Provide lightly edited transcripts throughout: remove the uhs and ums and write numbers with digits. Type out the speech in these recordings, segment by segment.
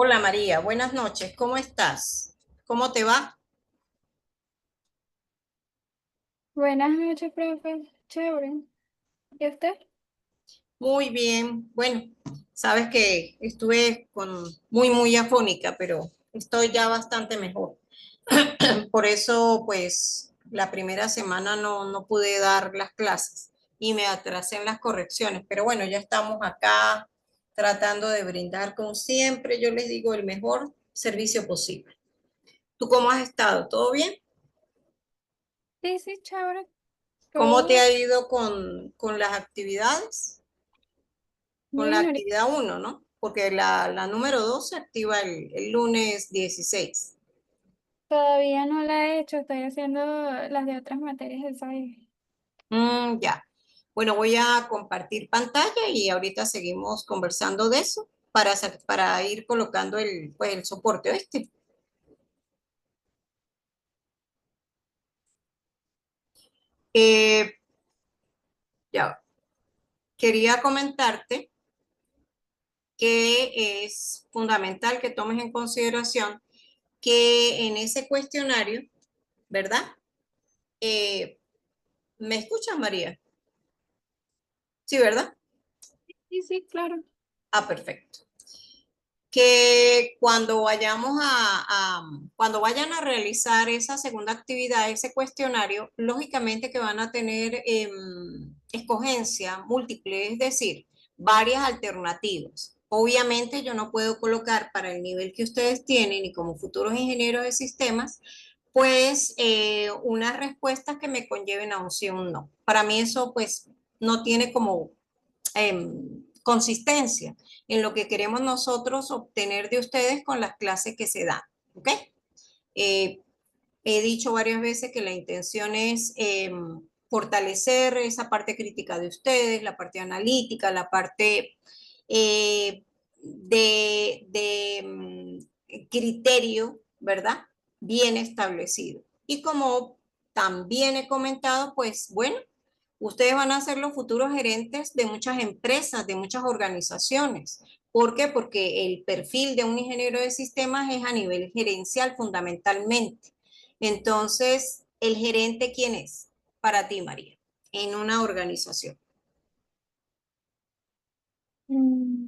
Hola María, buenas noches, ¿cómo estás? ¿Cómo te va? Buenas noches, profe. Chévere. ¿Y usted? Muy bien. Bueno, sabes que estuve muy afónica, pero estoy ya bastante mejor. Por eso, pues, la primera semana no pude dar las clases y me atrasé en las correcciones. Pero bueno, ya estamos acá tratando de brindar, como siempre, yo les digo, el mejor servicio posible. ¿Tú cómo has estado? ¿Todo bien? Sí, sí, chévere. ¿Cómo te Todo ha ido con las actividades? Con la bien. actividad uno, ¿no? Porque la número 2 se activa el lunes 16. Todavía no la he hecho. Estoy haciendo las de otras materias del SAIS. Ya. Bueno, voy a compartir pantalla y ahorita seguimos conversando de eso para ir colocando pues, el soporte, ¿oíste? Eh, ya, quería comentarte que es fundamental que tomes en consideración que en ese cuestionario, ¿verdad? Eh, ¿Me escuchas, María? Sí, ¿verdad? Sí, sí, claro. Ah, perfecto. Que cuando cuando vayan a realizar esa segunda actividad, ese cuestionario, lógicamente que van a tener escogencia múltiple, es decir, varias alternativas. Obviamente yo no puedo colocar para el nivel que ustedes tienen y como futuros ingenieros de sistemas, pues unas respuestas que me conlleven a un sí o un no. Para mí eso pues no tiene como consistencia en lo que queremos nosotros obtener de ustedes con las clases que se dan. ¿Ok? Eh, He dicho varias veces que la intención es fortalecer esa parte crítica de ustedes, la parte analítica, la parte de criterio, ¿verdad? Bien establecido. Y como también he comentado, pues bueno, ustedes van a ser los futuros gerentes de muchas empresas, de muchas organizaciones. ¿Por qué? Porque el perfil de un ingeniero de sistemas es a nivel gerencial fundamentalmente. Entonces, ¿el gerente quién es para ti, María, en una organización? Mm,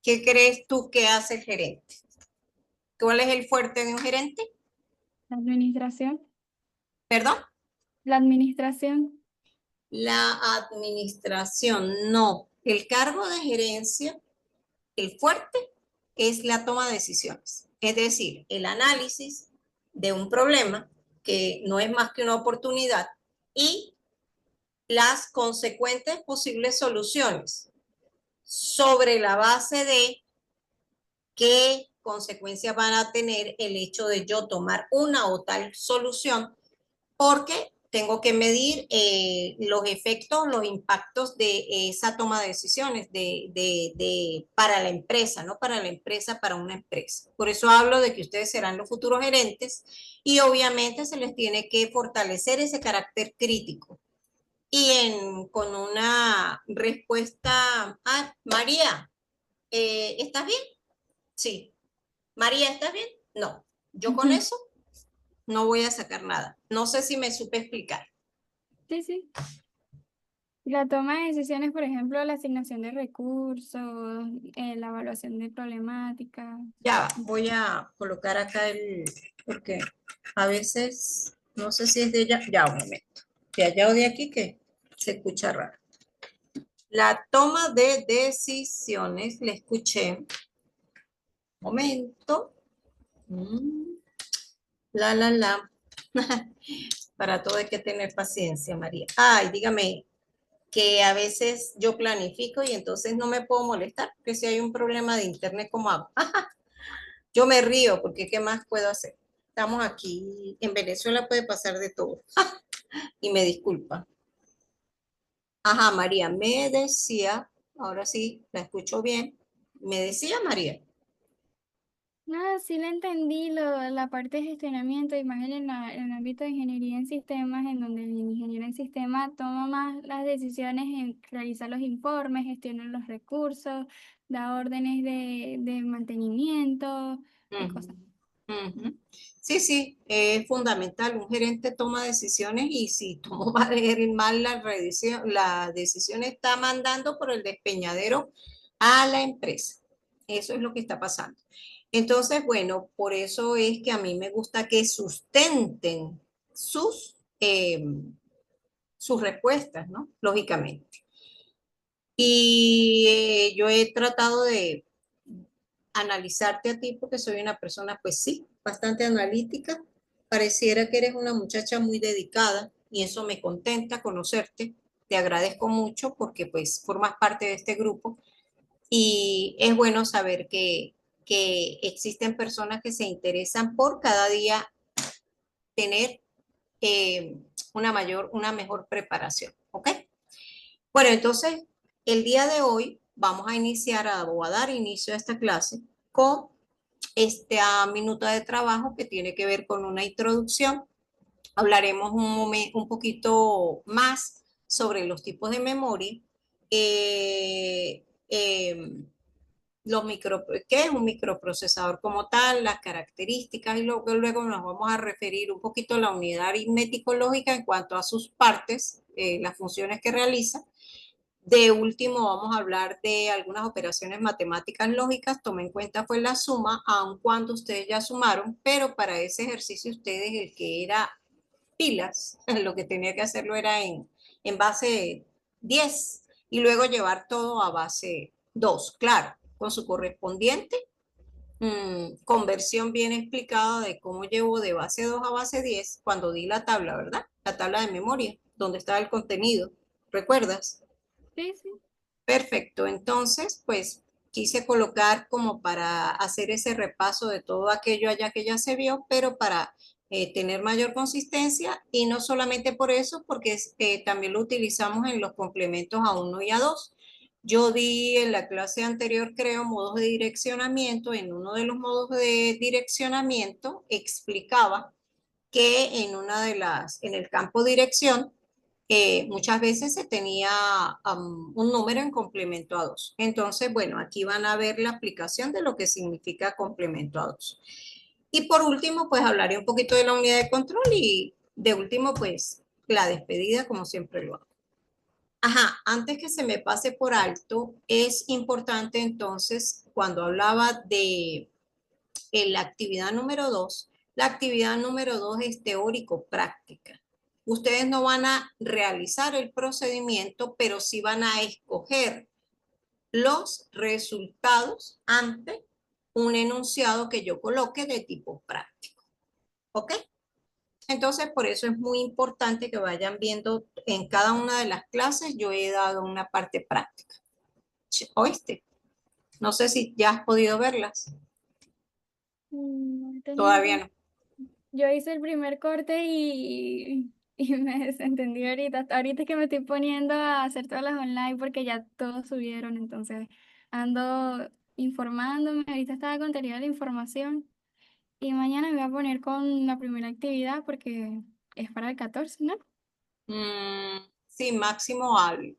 ¿Qué crees tú que hace el gerente? ¿Cuál es el fuerte de un gerente? La administración. ¿Perdón? La administración. La administración, no. El cargo de gerencia, el fuerte, es la toma de decisiones. Es decir, el análisis de un problema que no es más que una oportunidad y las consecuentes posibles soluciones sobre la base de qué consecuencias van a tener el hecho de yo tomar una o tal solución, porque tengo que medir los efectos, los impactos de esa toma de decisiones para la empresa, no para la empresa, para una empresa. Por eso hablo de que ustedes serán los futuros gerentes y obviamente se les tiene que fortalecer ese carácter crítico. Y con una respuesta, María, ¿estás bien? Sí. María, ¿estás bien? No. Yo con Ujú. eso no voy a sacar nada. No sé si me supe explicar. Sí, sí. La toma de decisiones, por ejemplo, la asignación de recursos, la evaluación de problemáticas. Ya, voy a colocar acá porque a veces, no sé si es de ella, ya un momento, de allá o de aquí que se escucha raro. La toma de decisiones, le escuché, momento, Mm, la, para todo hay que tener paciencia, María. Ay, dígame que a veces yo planifico y entonces no me puedo molestar, porque si hay un problema de internet, ¿cómo hago? Yo me río porque ¿qué más puedo hacer? Estamos aquí, en Venezuela puede pasar de todo. Y me disculpa. Ajá, María, me decía, ahora sí, la escucho bien. Me decía María. No, sí le entendí la parte de gestionamiento, y más en el ámbito de ingeniería en sistemas, en donde el ingeniero en sistemas toma más las decisiones en realizar los informes, gestionar los recursos, da órdenes de mantenimiento y Ujú, cosas. ujú. Sí, sí, es fundamental. Un gerente toma decisiones y si tomó mal la decisión está mandando por el despeñadero a la empresa. Eso es lo que está pasando. Entonces, bueno, por eso es que a mí me gusta que sustenten sus, sus respuestas, ¿no? Lógicamente. Y yo he tratado de analizarte a ti porque soy una persona, pues sí, bastante analítica. Pareciera que eres una muchacha muy dedicada y eso me contenta conocerte. Te agradezco mucho porque pues formas parte de este grupo y es bueno saber que existen personas que se interesan por cada día tener eh, una mejor preparación. ¿Ok? Bueno, entonces el día de hoy vamos a iniciar o a dar inicio a esta clase con esta minuta de trabajo que tiene que ver con una introducción. Hablaremos un poquito más sobre los tipos de memoria, eh, eh, qué es un microprocesador como tal, las características y luego nos vamos a referir un poquito a la unidad aritmético-lógica en cuanto a sus partes, las funciones que realiza. De último, vamos a hablar de algunas operaciones matemáticas lógicas. Tomen en cuenta fue la suma, aun cuando ustedes ya sumaron, pero para ese ejercicio ustedes el que era pilas, lo que tenía que hacerlo era en base 10 y luego llevar todo a base 2, claro, con su correspondiente conversión bien explicada de cómo llevo de base 2 a base 10 cuando di la tabla, ¿verdad? La tabla de memoria, donde estaba el contenido. ¿Recuerdas? Sí, sí. Perfecto, entonces, pues quise colocar como para hacer ese repaso de todo aquello allá que ya se vio, pero para tener mayor consistencia y no solamente por eso, porque también lo utilizamos en los complementos a uno y a 2. Yo di en la clase anterior, creo, modos de direccionamiento. En uno de los modos de direccionamiento explicaba que en el campo dirección, muchas veces se tenía un número en complemento a 2. Entonces, bueno, aquí van a ver la aplicación de lo que significa complemento a 2. Y por último, pues hablaré un poquito de la unidad de control y de último, pues la despedida, como siempre lo hago. Ajá, antes que se me pase por alto, es importante entonces, cuando hablaba de en la actividad número 2, la actividad número 2 es teórico-práctica. Ustedes no van a realizar el procedimiento, pero sí van a escoger los resultados ante un enunciado que yo coloque de tipo práctico. ¿Ok? Entonces, por eso es muy importante que vayan viendo en cada una de las clases, yo he dado una parte práctica. ¿Oíste? No sé si ya has podido verlas. No he tenido Todavía tiempo. no. Yo hice el primer corte y me desentendí ahorita. Hasta ahorita es que me estoy poniendo a hacer todas las online porque ya todos subieron, entonces ando informándome. Ahorita estaba con teoría de la información y mañana me voy a poner con la primera actividad porque es para el 14, ¿no? Sí, máximo al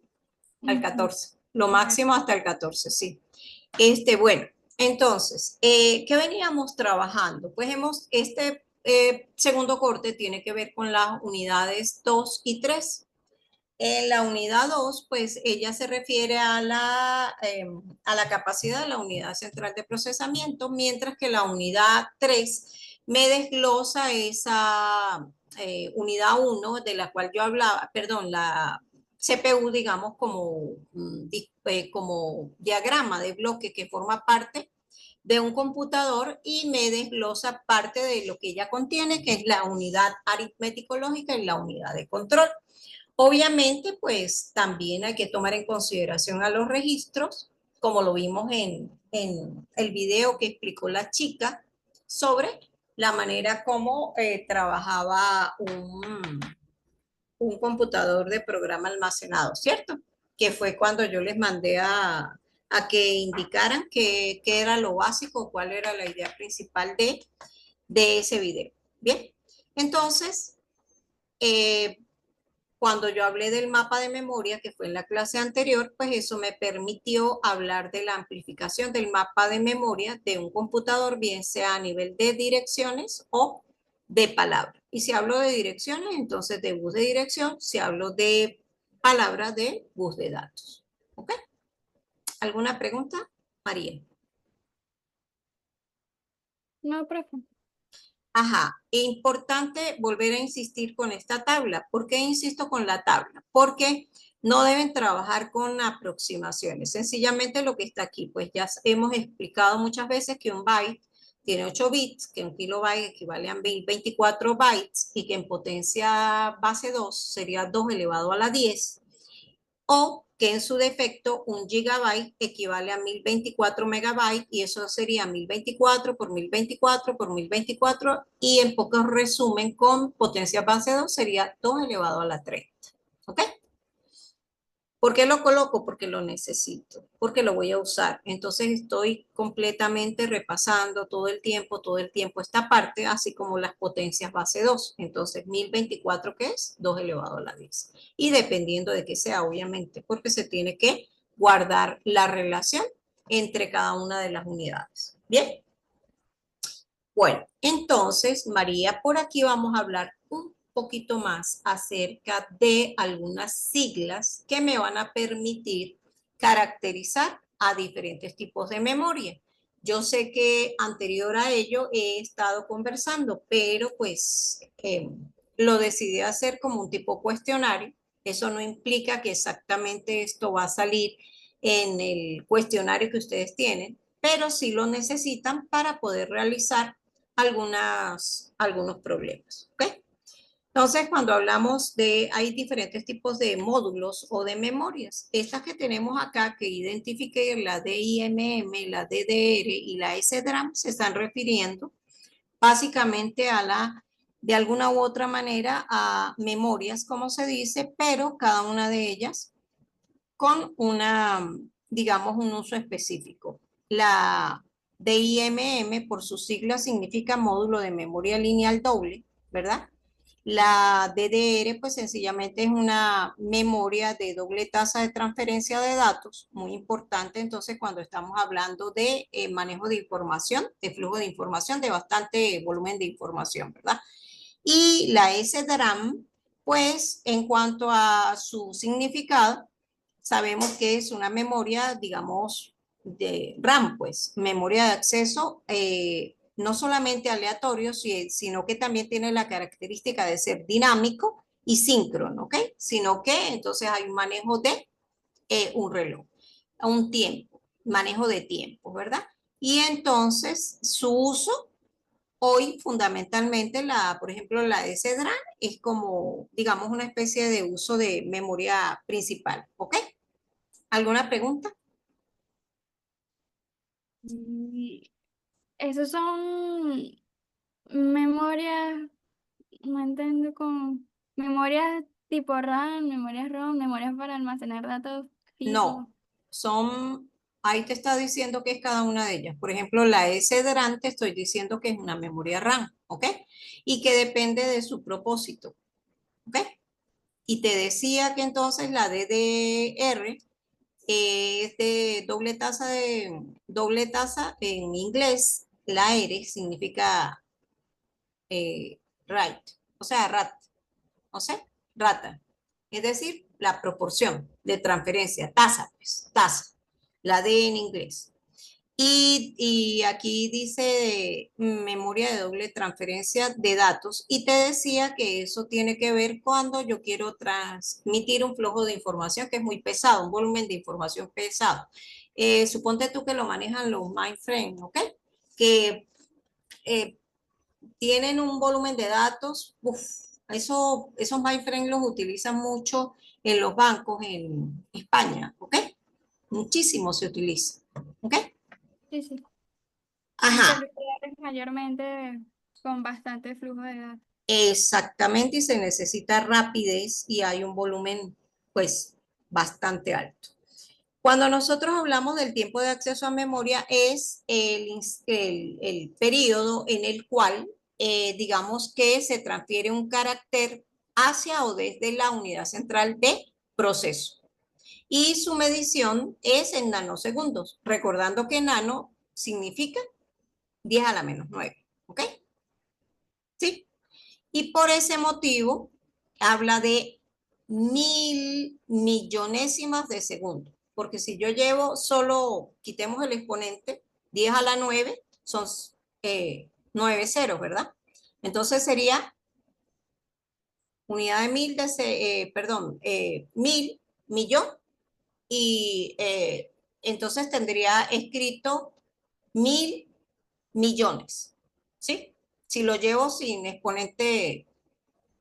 Ujú. 14. Lo máximo hasta el 14, sí. Bueno, entonces, ¿qué veníamos trabajando? Pues este segundo corte tiene que ver con las unidades 2 y 3. En la unidad 2, pues ella se refiere a la capacidad de la unidad central de procesamiento, mientras que la unidad 3 me desglosa esa unidad 1 de la cual yo hablaba, perdón, la CPU, digamos, como diagrama de bloque que forma parte de un computador y me desglosa parte de lo que ella contiene, que es la unidad aritmético-lógica y la unidad de control. Obviamente, pues también hay que tomar en consideración a los registros, como lo vimos en el video que explicó la chica sobre la manera como trabajaba un computador de programa almacenado, ¿cierto? Que fue cuando yo les mandé a que indicaran qué era lo básico, cuál era la idea principal de ese video. Bien, entonces, cuando yo hablé del mapa de memoria, que fue en la clase anterior, pues eso me permitió hablar de la amplificación del mapa de memoria de un computador, bien sea a nivel de direcciones o de palabras. Y si hablo de direcciones, entonces de bus de dirección; si hablo de palabras, de bus de datos. ¿Ok? ¿Alguna pregunta, María? No, profe. Ajá, importante volver a insistir con esta tabla. ¿Por qué insisto con la tabla? Porque no deben trabajar con aproximaciones. Sencillamente lo que está aquí, pues ya hemos explicado muchas veces que un byte tiene 8 bits, que un kilobyte equivale a 24 bytes y que en potencia base 2 sería 2 elevado a la 10, o que en su defecto un gigabyte equivale a 1024 megabytes, y eso sería 1024 por 1024 por 1024, y en pocos resumen con potencia base 2 sería 2 elevado a la 30. ¿Ok? ¿Por qué lo coloco? Porque lo necesito, porque lo voy a usar. Entonces estoy completamente repasando todo el tiempo esta parte, así como las potencias base 2. Entonces 1024, ¿qué es? 2 elevado a la 10. Y dependiendo de qué sea, obviamente, porque se tiene que guardar la relación entre cada una de las unidades. Bien. Bueno, entonces, María, por aquí vamos a hablar un poquito más acerca de algunas siglas que me van a permitir caracterizar a diferentes tipos de memoria. Yo sé que anterior a ello he estado conversando, pero pues lo decidí hacer como un tipo cuestionario. Eso no implica que exactamente esto va a salir en el cuestionario que ustedes tienen, pero sí lo necesitan para poder realizar algunos problemas. ¿Ok? Entonces, cuando hablamos de, hay diferentes tipos de módulos o de memorias. Estas que tenemos acá, que identifiqué, la DIMM, la DDR y la SDRAM, se están refiriendo básicamente a de alguna u otra manera, a memorias, como se dice, pero cada una de ellas con digamos, un uso específico. La DIMM, por sus siglas, significa módulo de memoria lineal doble, ¿verdad? La DDR, pues sencillamente es una memoria de doble tasa de transferencia de datos, muy importante entonces cuando estamos hablando de manejo de información, de flujo de información, de bastante volumen de información, ¿verdad? Y la SDRAM, pues en cuanto a su significado, sabemos que es una memoria, digamos, de RAM, pues, memoria de acceso, no solamente aleatorio, sino que también tiene la característica de ser dinámico y síncrono, ¿ok? Sino que entonces hay un manejo de un reloj, un tiempo, manejo de tiempo, ¿verdad? Y entonces su uso hoy fundamentalmente, por ejemplo, la SDRAM es como, digamos, una especie de uso de memoria principal, ¿ok? ¿Alguna pregunta? Y esos son memorias, no entiendo con memorias tipo RAM, memorias ROM, memorias para almacenar datos fijos. No, son, ahí te está diciendo que es cada una de ellas. Por ejemplo, la SDRAM te estoy diciendo que es una memoria RAM, ¿ok? Y que depende de su propósito, ¿ok? Y te decía que entonces la DDR es de doble tasa en inglés. La R significa right, o sea, o sea, rata. Es decir, la proporción de transferencia, tasa, pues, tasa, la D en inglés. Y aquí dice memoria de doble transferencia de datos, y te decía que eso tiene que ver cuando yo quiero transmitir un flujo de información que es muy pesado, un volumen de información pesado. Suponte tú que lo manejan los mainframe, ¿ok? Que eh, tienen un volumen de datos, esos mainframe los utilizan mucho en los bancos en España, ¿ok? Muchísimo se utiliza, ¿ok? Sí, sí. En Ajá, servidores mayormente con bastante flujo de datos. exactamente, y se necesita rapidez y hay un volumen, pues, bastante alto. Cuando nosotros hablamos del tiempo de acceso a memoria es el periodo en el cual, digamos que se transfiere un carácter hacia o desde la unidad central de proceso. Y su medición es en nanosegundos, recordando que nano significa 10 a la menos 9, ¿ok? Sí. Y por ese motivo habla de 1000 millonésimas de segundo. Porque si yo llevo solo, quitemos el exponente, 10 a la 9, son 9 ceros, ¿verdad? Entonces sería unidad de mil, perdón, 1000 millón, y entonces tendría escrito 1000 millones, ¿sí? Si lo llevo sin exponente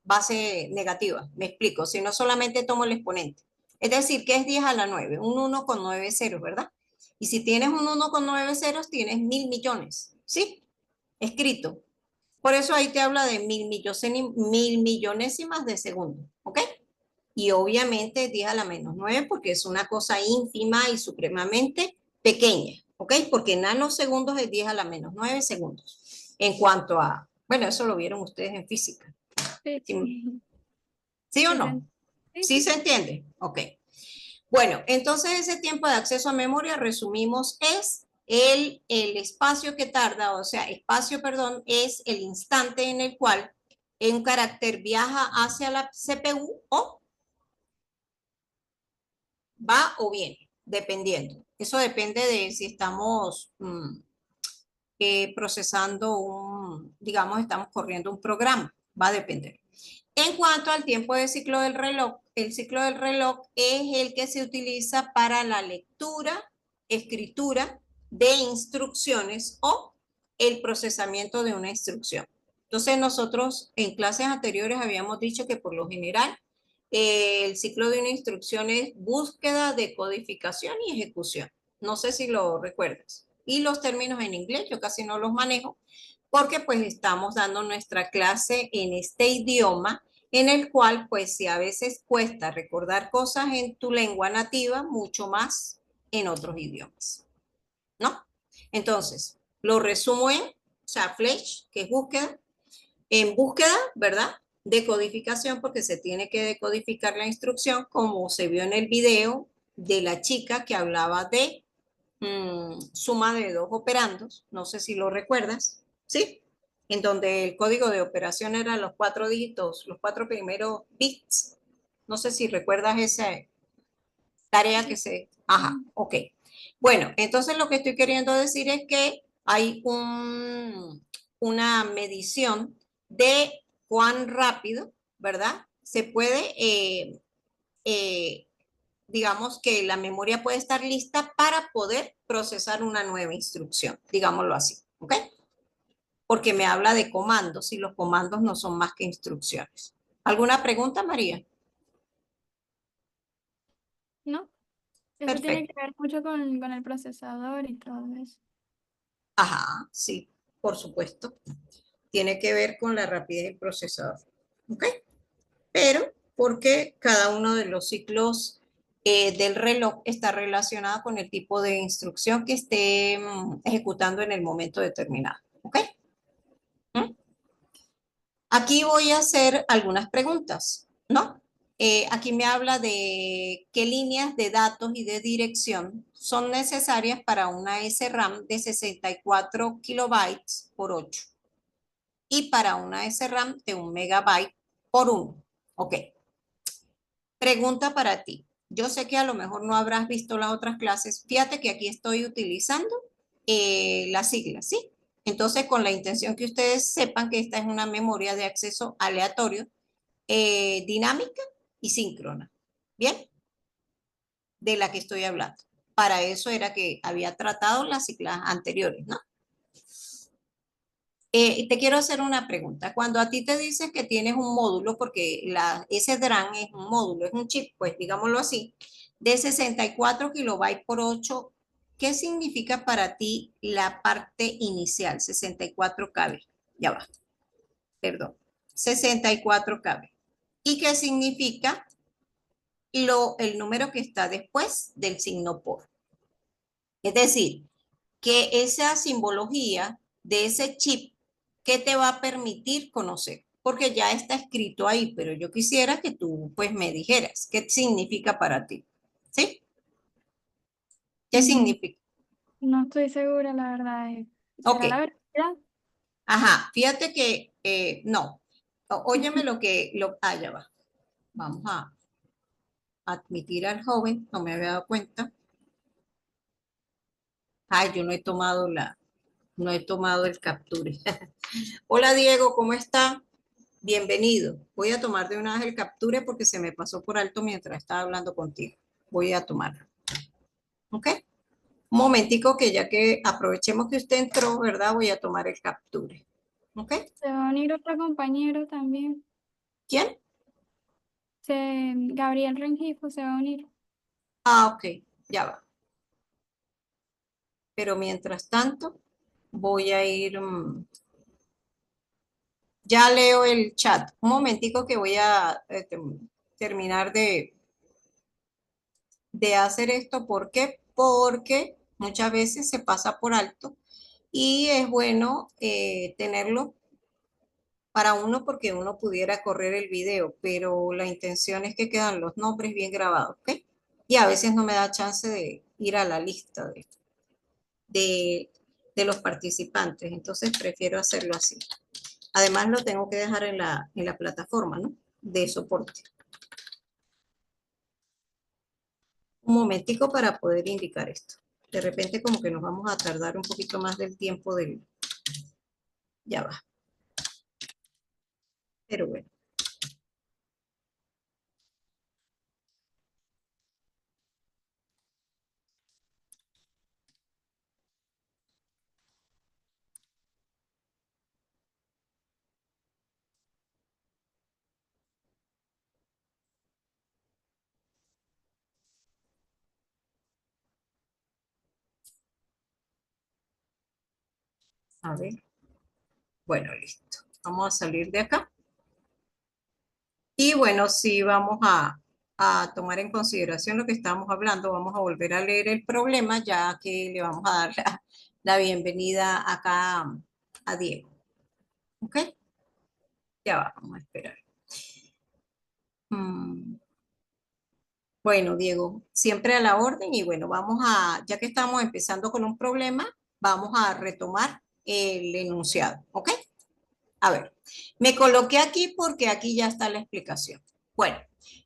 base negativa, me explico, si no solamente tomo el exponente. Es decir, que es 10 a la 9, un 1 con 9 ceros, ¿verdad? Y si tienes un 1 con 9 ceros, tienes 1000 millones, ¿sí? Escrito. Por eso ahí te habla de 1000 millonésimas de segundo, ¿ok? Y obviamente 10 a la menos 9 porque es una cosa ínfima y supremamente pequeña, ¿ok? Porque nanosegundos es 10 a la menos 9 segundos. En cuanto a, bueno, eso lo vieron ustedes en física. Sí, ¿Sí, sí. sí o Sí, no? sí, ¿Sí sí. se entiende? Ok. Bueno, entonces ese tiempo de acceso a memoria, resumimos, es el espacio que tarda, o sea, espacio, perdón, es el instante en el cual un carácter viaja hacia la CPU o va o viene, dependiendo. Eso depende de si estamos procesando digamos, estamos corriendo un programa, va a depender. En cuanto al tiempo de ciclo del reloj, el ciclo del reloj es el que se utiliza para la lectura, escritura de instrucciones o el procesamiento de una instrucción. Entonces nosotros en clases anteriores habíamos dicho que por lo general el ciclo de una instrucción es búsqueda, decodificación y ejecución. No sé si lo recuerdas. Y los términos en inglés yo casi no los manejo porque pues estamos dando nuestra clase en este idioma en el cual pues si a veces cuesta recordar cosas en tu lengua nativa, mucho más en otros idiomas, ¿no? Entonces, lo resumo en, o sea, flash, que es búsqueda, en búsqueda, ¿verdad? Decodificación, porque se tiene que decodificar la instrucción, como se vio en el video de la chica que hablaba de suma de dos operandos, no sé si lo recuerdas, ¿sí? En donde el código de operación era los 4 dígitos, los 4 primeros bits. No sé si recuerdas esa tarea que Sí. se... Ajá, ok. Bueno, entonces lo que estoy queriendo decir es que hay una medición de cuán rápido, ¿verdad? Se puede eh, digamos que la memoria puede estar lista para poder procesar una nueva instrucción, digámoslo así, ¿ok? Porque me habla de comandos y los comandos no son más que instrucciones. ¿Alguna pregunta, María? ¿No? Eso tiene que Perfecto. ver mucho con el procesador y todo eso. Ajá, sí, por supuesto. Tiene que ver con la rapidez del procesador, ¿ok? Pero porque cada uno de los ciclos del reloj está relacionado con el tipo de instrucción que esté ejecutando en el momento determinado, ¿ok? ¿Mm? Aquí voy a hacer algunas preguntas, ¿no? Aquí me habla de qué líneas de datos y de dirección son necesarias para una SRAM de 64 kilobytes por 8 y para una SRAM de 1 megabyte por 1. Ok, pregunta para ti. Yo sé que a lo mejor no habrás visto las otras clases. Fíjate que aquí estoy utilizando las siglas, ¿sí? Entonces, con la intención que ustedes sepan que esta es una memoria de acceso aleatorio, dinámica y síncrona. ¿Bien? De la que estoy hablando. Para eso era que había tratado las siglas anteriores, ¿no? Te quiero hacer una pregunta. Cuando a ti te dices que tienes un módulo, porque ese DRAM es un módulo, es un chip, pues digámoslo así, de 64 kilobytes por 8, ¿qué significa para ti la parte inicial, 64 KB? Ya va, perdón, 64 KB. ¿Y qué significa el número que está después del signo por. Es decir, que esa simbología de ese chip que te va a permitir conocer, porque ya está escrito ahí, pero yo quisiera que tú pues me dijeras qué significa para ti. ¿Sí? ¿Qué Mm, significa? no estoy segura, la verdad. Ok, ¿Será la verdad? ajá, fíjate que no. Óyeme ya va. Vamos a admitir al joven, no me había dado cuenta. Ay, yo no he tomado el capture. Hola Diego, ¿cómo está? Bienvenido. Voy a tomar de una vez el capture porque se me pasó por alto mientras estaba hablando contigo. Voy a tomarlo. ¿Ok? Un momentico que ya que aprovechemos que usted entró, ¿verdad? Voy a tomar el capture. ¿Ok? Se va a unir otro compañero también. ¿Quién? Gabriel Rengifo se va a unir. Ah, ok, ya va. Pero mientras tanto, voy a ir, ya leo el chat. Un momentico que voy a terminar de hacer esto. ¿Por qué? Porque muchas veces se pasa por alto y es bueno tenerlo para uno porque uno pudiera correr el video, pero la intención es que quedan los nombres bien grabados, ¿ok? Y a veces no me da chance de ir a la lista de, de los participantes, entonces prefiero hacerlo así. Además lo tengo que dejar en la plataforma, ¿no? De soporte. Un momentico para poder indicar esto. De repente como que nos vamos a tardar un poquito más del tiempo del... Ya va. Pero bueno, a ver. Bueno, listo. Vamos a salir de acá. Y bueno, sí vamos a tomar en consideración lo que estamos hablando. Vamos a volver a leer el problema ya que le vamos a dar la bienvenida acá a Diego. ¿Ok? Ya va, vamos a esperar. Mm, Bueno, Diego, siempre a la orden y bueno, ya que estamos empezando con un problema, vamos a retomar el enunciado. ¿Ok? A ver, me coloqué aquí porque aquí ya está la explicación. Bueno,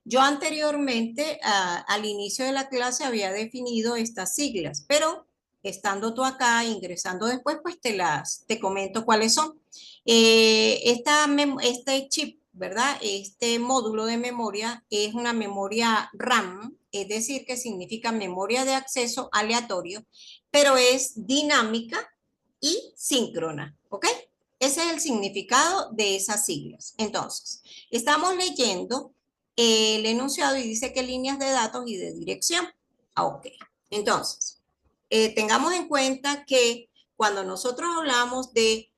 yo anteriormente, al inicio de la clase, había definido estas siglas, pero estando tú acá, ingresando después, pues te comento cuáles son. Este chip, ¿verdad? Este módulo de memoria es una memoria RAM, es decir, que significa memoria de acceso aleatorio, pero es dinámica y síncrona, ¿ok? Ese es el significado de esas siglas. Entonces, estamos leyendo el enunciado y dice que líneas de datos y de dirección. Ah, ok. Entonces, tengamos en cuenta que cuando nosotros hablamos de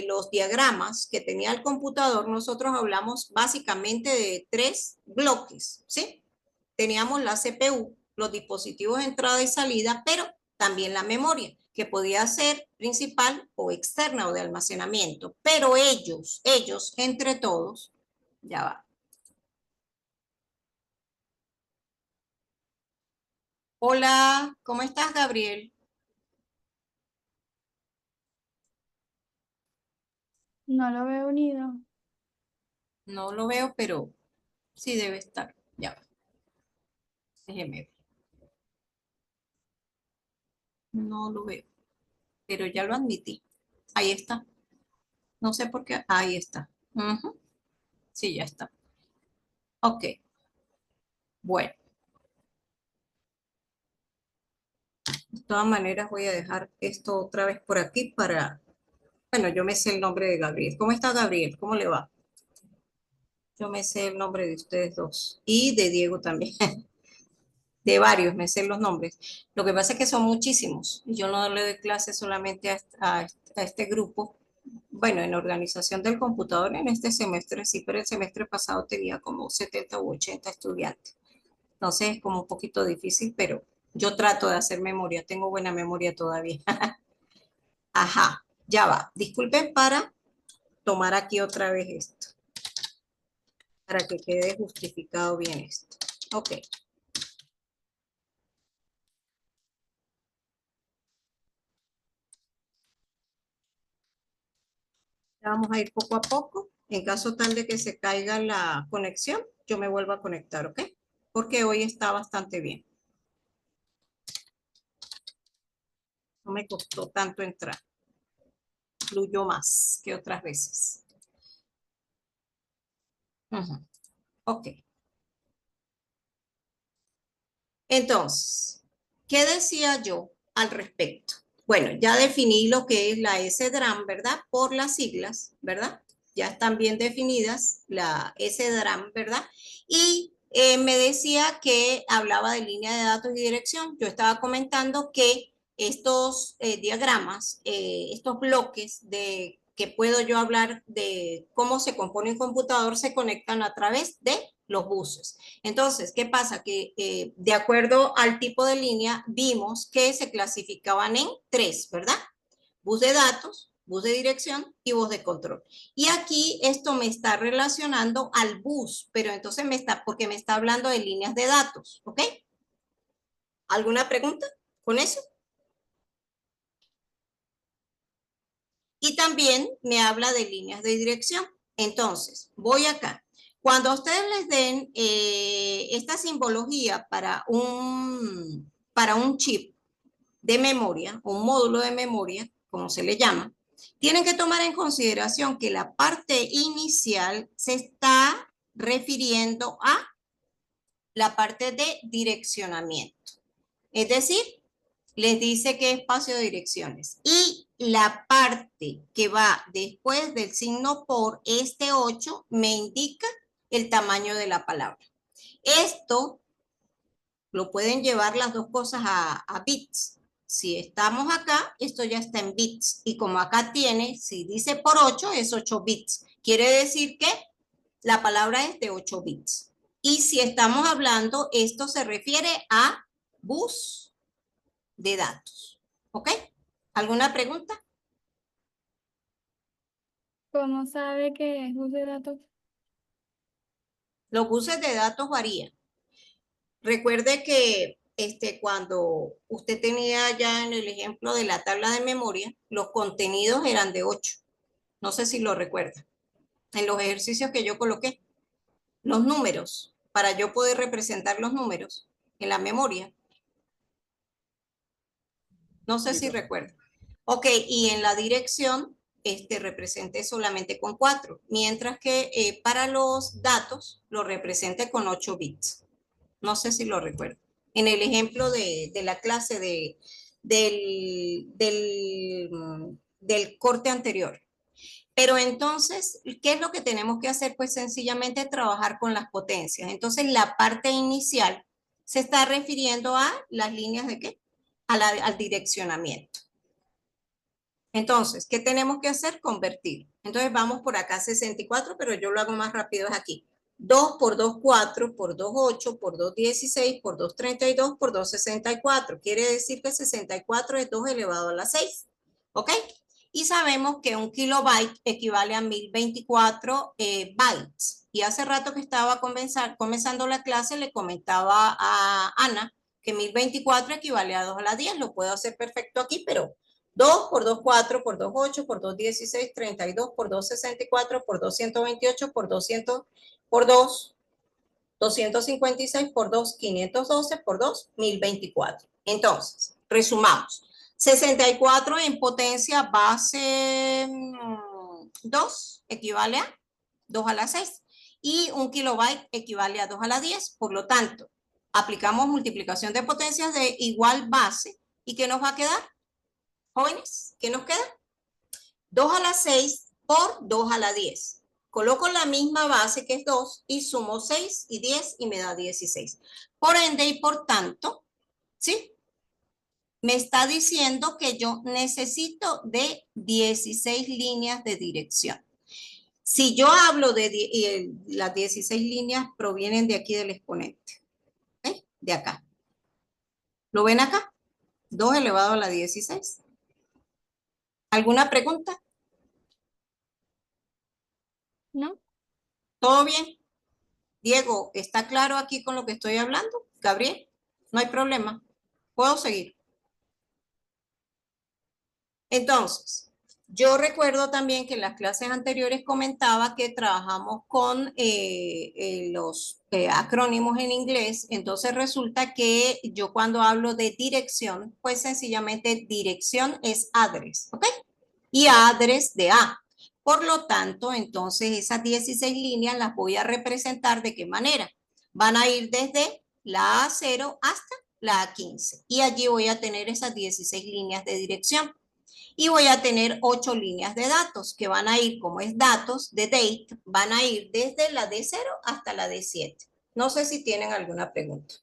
los diagramas que tenía el computador, nosotros hablamos básicamente de tres bloques, ¿sí? Teníamos la CPU, los dispositivos de entrada y salida, pero también la memoria, que podía ser principal o externa o de almacenamiento. Pero ellos, entre todos, ya va. Hola, ¿cómo estás, Gabriel? No lo veo unido. No lo veo, pero sí debe estar. Ya va, déjeme ver. No lo veo, pero ya lo admití. Ahí está. No sé por qué. Ahí está. Ujú. Sí, ya está. Ok, bueno. De todas maneras, voy a dejar esto otra vez por aquí para... Bueno, yo me sé el nombre de Gabriel. ¿Cómo está Gabriel? ¿Cómo le va? Yo me sé el nombre de ustedes dos. Y de Diego también. De varios, me sé los nombres. Lo que pasa es que son muchísimos. Y yo no le doy clase solamente a este grupo. bueno, en organización del computador en este semestre sí, pero el semestre pasado tenía como 70 u 80 estudiantes. Entonces es como un poquito difícil, pero yo trato de hacer memoria, tengo buena memoria todavía. Ajá, ya va. Disculpen para tomar aquí otra vez esto, para que quede justificado bien esto. Ok. Vamos a ir poco a poco. En caso tal de que se caiga la conexión, yo me vuelvo a conectar, ¿ok? Porque hoy está bastante bien. No me costó tanto entrar. Fluyó más que otras veces. Ujú. Ok. Entonces, ¿qué decía yo al respecto? Bueno, ya definí lo que es la SDRAM, ¿verdad? Por las siglas, ¿verdad? Ya están bien definidas la SDRAM, ¿verdad? Y me decía que hablaba de línea de datos y dirección. Yo estaba comentando que estos diagramas, estos bloques de que puedo yo hablar de cómo se compone un computador, se conectan a través de los buses. Entonces, ¿qué pasa? Que de acuerdo al tipo de línea, vimos que se clasificaban en tres, ¿verdad? Bus de datos, bus de dirección y bus de control. Y aquí esto me está relacionando al bus, pero entonces porque me está hablando de líneas de datos, ¿ok? ¿Alguna pregunta con eso? Y también me habla de líneas de dirección. Entonces, voy acá. Cuando ustedes les den esta simbología para un chip de memoria, un módulo de memoria, como se le llama, tienen que tomar en consideración que la parte inicial se está refiriendo a la parte de direccionamiento. Es decir, les dice qué espacio de direcciones. Y la parte que va después del signo por este 8 me indica el tamaño de la palabra. Esto lo pueden llevar las dos cosas a bits. Si estamos acá, esto ya está en bits. Y como acá tiene, si dice por 8, es 8 bits. Quiere decir que la palabra es de 8 bits. Y si estamos hablando, esto se refiere a bus de datos. ¿Ok? ¿Alguna pregunta? ¿Cómo sabe que es bus de datos? Los buses de datos varían. Recuerde que cuando usted tenía ya en el ejemplo de la tabla de memoria, los contenidos eran de 8. No sé si lo recuerda. En los ejercicios que yo coloqué, los números, para yo poder representar los números en la memoria. No sé si recuerda. Ok, y en la dirección, representé solamente con 4, mientras que para los datos lo representé con 8 bits. No sé si lo recuerdo. En el ejemplo de la clase del corte anterior. Pero entonces, ¿qué es lo que tenemos que hacer? Pues sencillamente trabajar con las potencias. Entonces, la parte inicial se está refiriendo a las líneas de qué? Al direccionamiento. Entonces, ¿qué tenemos que hacer? Convertir. Entonces, vamos por acá 64, pero yo lo hago más rápido, es aquí. 2 por 2, 4, por 2, 8, por 2, 16, por 2, 32, por 2, 64. Quiere decir que 64 es 2 elevado a la 6. ¿Ok? Y sabemos que un kilobyte equivale a 1024 bytes. Y hace rato que estaba comenzando la clase, le comentaba a Ana que 1024 equivale a 2 a la 10. Lo puedo hacer perfecto aquí, pero 2 por 2, 4, por 2, 8, por 2, 16, 32, por 2, 64, por 2, 128, por 200, por 2, 256, por 2, 512, por 2, 1024. Entonces, resumamos. 64 en potencia base 2 equivale a 2 a la 6 y un kilobyte equivale a 2 a la 10. Por lo tanto, aplicamos multiplicación de potencias de igual base y ¿qué nos va a quedar? Jóvenes, ¿qué nos queda? 2 a la 6 por 2 a la 10. Coloco la misma base que es 2 y sumo 6 y 10 y me da 16. Por ende y por tanto, ¿sí? me está diciendo que yo necesito de 16 líneas de dirección. Si yo hablo de las 16 líneas provienen de aquí del exponente, ¿eh? De acá. ¿Lo ven acá? 2 elevado a la 16. ¿Alguna pregunta? ¿No? ¿Todo bien? Diego, ¿está claro aquí con lo que estoy hablando? Gabriel, no hay problema. ¿Puedo seguir? Entonces, yo recuerdo también que en las clases anteriores comentaba que trabajamos con los acrónimos en inglés. Entonces resulta que yo cuando hablo de dirección, pues sencillamente dirección es address, ¿ok? Y address de A. Por lo tanto, entonces esas 16 líneas las voy a representar de qué manera. Van a ir desde la A0 hasta la A15. Y allí voy a tener esas 16 líneas de dirección. Y voy a tener 8 líneas de datos que van a ir, como es datos de date, van a ir desde la D0 hasta la D7. No sé si tienen alguna pregunta.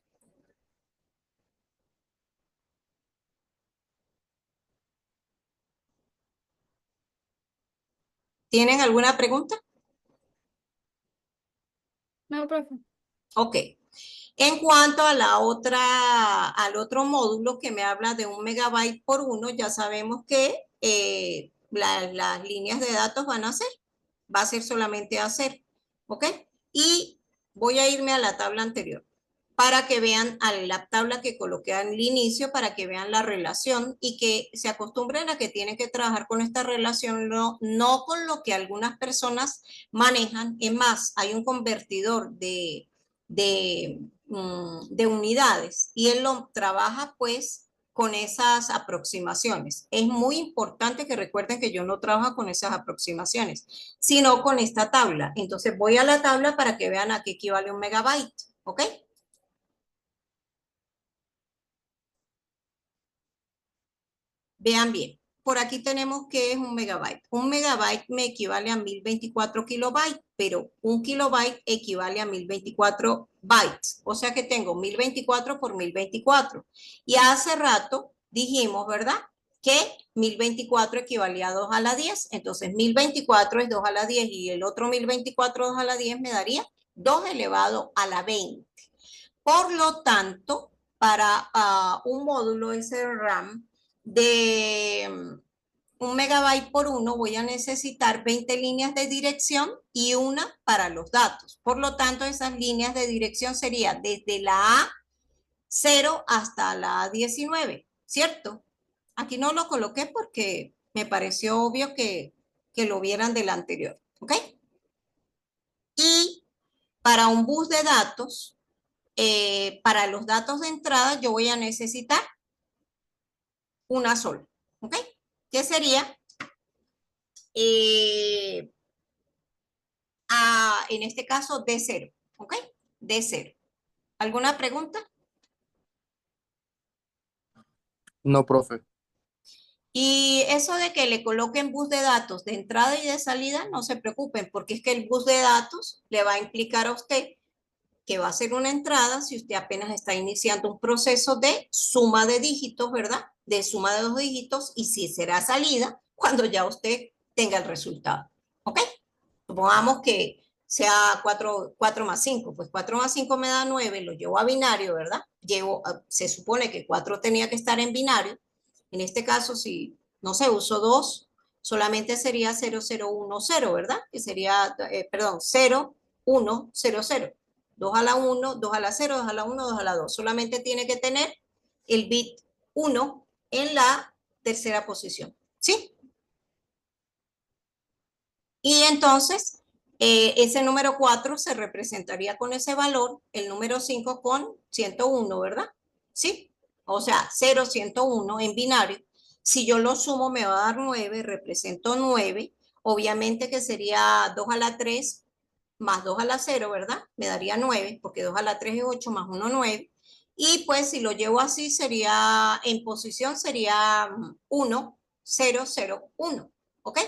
¿Tienen alguna pregunta? No, profe. Ok. En cuanto a la otra, al otro módulo que me habla de 1 MB por 1, ya sabemos que las líneas de datos va a ser solamente hacer, ¿ok? Y voy a irme a la tabla anterior para que vean a la tabla que coloqué al inicio, para que vean la relación y que se acostumbren a que tienen que trabajar con esta relación, no con lo que algunas personas manejan. Es más, hay un convertidor de unidades y él lo trabaja pues con esas aproximaciones. Es muy importante que recuerden que yo no trabajo con esas aproximaciones, sino con esta tabla. Entonces voy a la tabla para que vean a qué equivale 1 MB, ¿ok? Vean bien, por aquí tenemos que es 1 MB. 1 MB me equivale a 1024 kilobytes, pero 1 kilobyte equivale a 1024 bytes. O sea que tengo 1024 por 1024. Y hace rato dijimos, ¿verdad? Que 1024 equivalía a 2 a la 10. Entonces 1024 es 2 a la 10 y el otro 1024 2 a la 10 me daría 2 elevado a la 20. Por lo tanto, para un módulo SRAM de 1 MB por 1 voy a necesitar 20 líneas de dirección y una para los datos. Por lo tanto, esas líneas de dirección serían desde la A0 hasta la A19, ¿cierto? Aquí no lo coloqué porque me pareció obvio que lo vieran de la anterior, ¿ok? Y para un bus de datos, para los datos de entrada yo voy a necesitar una sola, ¿ok? Que sería, en este caso, D0, ¿ok? D0. ¿Alguna pregunta? No, profe. Y eso de que le coloquen bus de datos de entrada y de salida, no se preocupen, porque es que el bus de datos le va a implicar a usted que va a ser una entrada si usted apenas está iniciando un proceso de suma de dígitos, ¿verdad? De suma de 2 dígitos, y si será salida cuando ya usted tenga el resultado. ¿Ok? Supongamos que sea 4 más 5, pues 4 más 5 me da 9, lo llevo a binario, ¿verdad? Se supone que 4 tenía que estar en binario. En este caso, si, no sé, uso 2, solamente sería 0010, ¿verdad? Que sería, perdón, 0100. 2 a la 1, 2 a la 0, 2 a la 1, 2 a la 2. Solamente tiene que tener el bit 1 en la tercera posición. ¿Sí? Y entonces, ese número 4 se representaría con ese valor, el número 5 con 101, ¿verdad? ¿Sí? O sea, 0, 101 en binario. Si yo lo sumo me va a dar 9, represento 9. Obviamente que sería 2 a la 3 más 2 a la 0, ¿verdad? Me daría 9, porque 2 a la 3 es 8 más 1, 9. Y pues si lo llevo así, sería, en posición sería 1, 0, 0, 1. ¿Ok?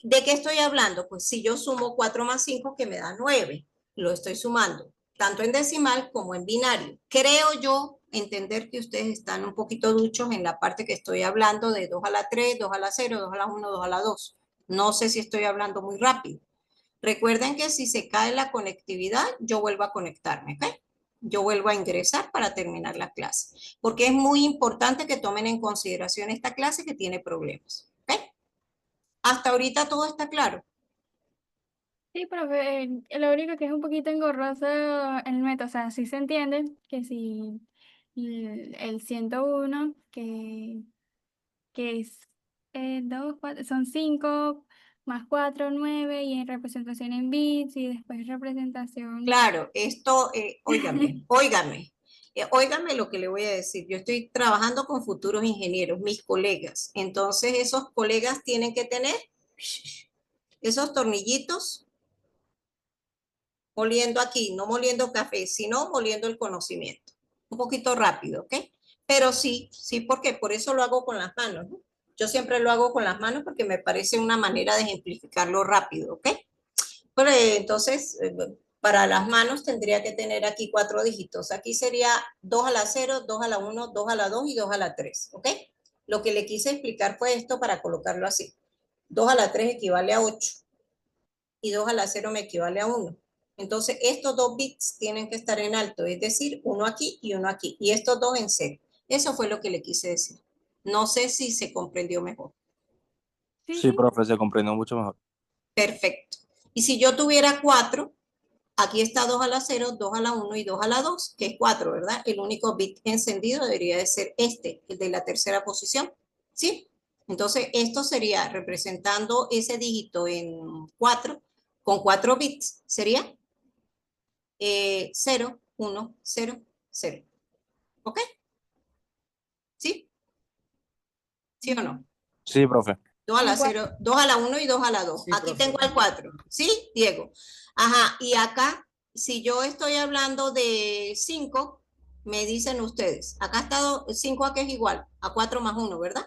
¿De qué estoy hablando? Pues si yo sumo 4 más 5, que me da 9, lo estoy sumando tanto en decimal como en binario. Creo yo, entender que ustedes están un poquito duchos en la parte que estoy hablando de 2 a la 3, 2 a la 0, 2 a la 1, 2 a la 2. No sé si estoy hablando muy rápido. Recuerden que si se cae la conectividad, yo vuelvo a conectarme, ¿ok? Yo vuelvo a ingresar para terminar la clase, porque es muy importante que tomen en consideración esta clase que tiene problemas, ¿ok? Hasta ahorita todo está claro. Sí, profe, lo único que es un poquito engorroso el método, o sea, sí se entiende que si el 101, que es 2, son 5 más 4, 9, y en representación en bits, y después representación. Claro, esto, óigame, óigame lo que le voy a decir. Yo estoy trabajando con futuros ingenieros, mis colegas. Entonces, esos colegas tienen que tener esos tornillitos moliendo aquí, no moliendo café, sino moliendo el conocimiento. Un poquito rápido, ¿ok? Pero sí, porque por eso lo hago con las manos, ¿no? Yo siempre lo hago con las manos porque me parece una manera de ejemplificarlo rápido, ¿ok? Pero entonces, para las manos tendría que tener aquí 4 dígitos. Aquí sería 2 a la 0, 2 a la 1, 2 a la 2 y 2 a la 3, ¿ok? Lo que le quise explicar fue esto para colocarlo así. 2 a la 3 equivale a 8 y 2 a la 0 me equivale a 1. Entonces, estos dos bits tienen que estar en alto, es decir, uno aquí y uno aquí, y estos dos en 0. Eso fue lo que le quise decir. No sé si se comprendió mejor. Sí, Sí, sí. profe, se comprendió mucho mejor. Perfecto. Y si yo tuviera 4, aquí está 2 a la 0, 2 a la 1 y 2 a la 2, que es 4, ¿verdad? El único bit encendido debería de ser este, el de la tercera posición, ¿sí? Entonces, esto sería representando ese dígito en 4, con 4 bits, sería 0, 1, 0, 0. ¿Ok? ¿Sí? ¿Sí o no? Sí, profe. 2 a la En 0, 2 a la 1 y 2 a la 2. Sí, Aquí profe. tengo el 4. ¿Sí, Diego? Ajá, y acá, si yo estoy hablando de 5, me dicen ustedes, acá está 5 a que es igual, a 4 más 1, ¿verdad?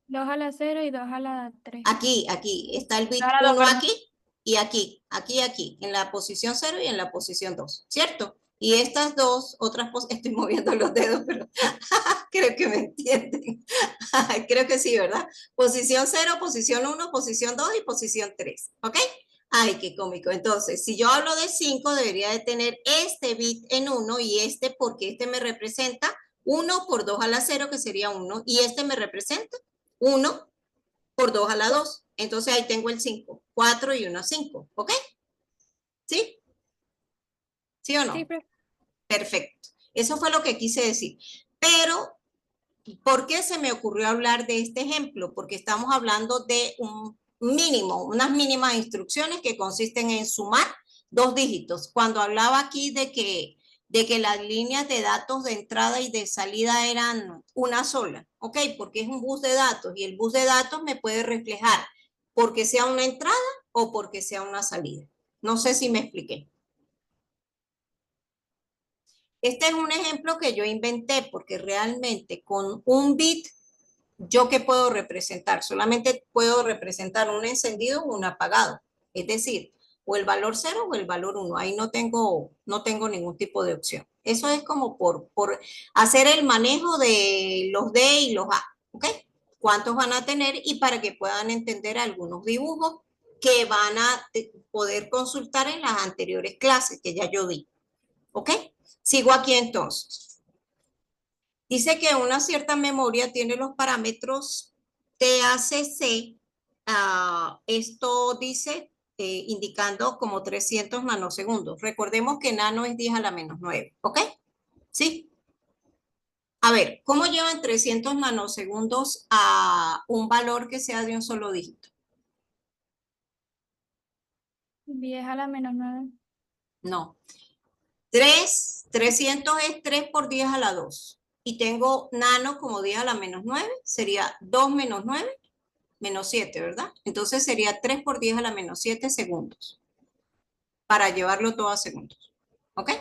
2 a la 0 y 2 a la 3. Aquí, está el bit Ahora dos, 1 perdón. aquí y aquí, en la posición 0 y en la posición 2, ¿cierto? Y estas dos otras estoy moviendo los dedos, pero creo que me entienden. Creo que sí, ¿verdad? Posición 0, posición 1, posición 2 y posición 3, ¿ok? Ay, qué cómico. Entonces, si yo hablo de 5, debería de tener este bit en 1 y este porque este me representa 1 por 2 a la 0, que sería 1, y este me representa 1 por 2 a la 2. Entonces ahí tengo el 5, 4 y 1, 5, ¿ok? ¿Sí? ¿Sí o Sí, no? profe. Perfecto. Eso fue lo que quise decir. Pero, ¿por qué se me ocurrió hablar de este ejemplo? Porque estamos hablando de un mínimo, unas mínimas instrucciones que consisten en sumar 2 dígitos. Cuando hablaba aquí de que las líneas de datos de entrada y de salida eran una sola, ¿ok? Porque es un bus de datos y el bus de datos me puede reflejar porque sea una entrada o porque sea una salida. No sé si me expliqué. Este es un ejemplo que yo inventé porque realmente con un bit, ¿yo qué puedo representar? Solamente puedo representar un encendido o un apagado. Es decir, o el valor 0 o el valor 1. Ahí no tengo ningún tipo de opción. Eso es como por hacer el manejo de los D y los A. ¿Ok? ¿Cuántos van a tener? Y para que puedan entender algunos dibujos que van a poder consultar en las anteriores clases que ya yo di. ¿Ok? Sigo aquí entonces. Dice que una cierta memoria tiene los parámetros TACC. Esto dice, indicando como 300 nanosegundos. Recordemos que nano es 10 a la menos 9. ¿Ok? ¿Sí? A ver, ¿cómo llevan 300 nanosegundos a un valor que sea de un solo dígito? 10 a la menos 9. No. 300 es 3 por 10 a la 2. Y tengo nano como 10 a la menos 9, sería 2 menos 9, menos 7, ¿verdad? Entonces sería 3 por 10 a la menos 7 segundos, para llevarlo todo a segundos. ¿Ok?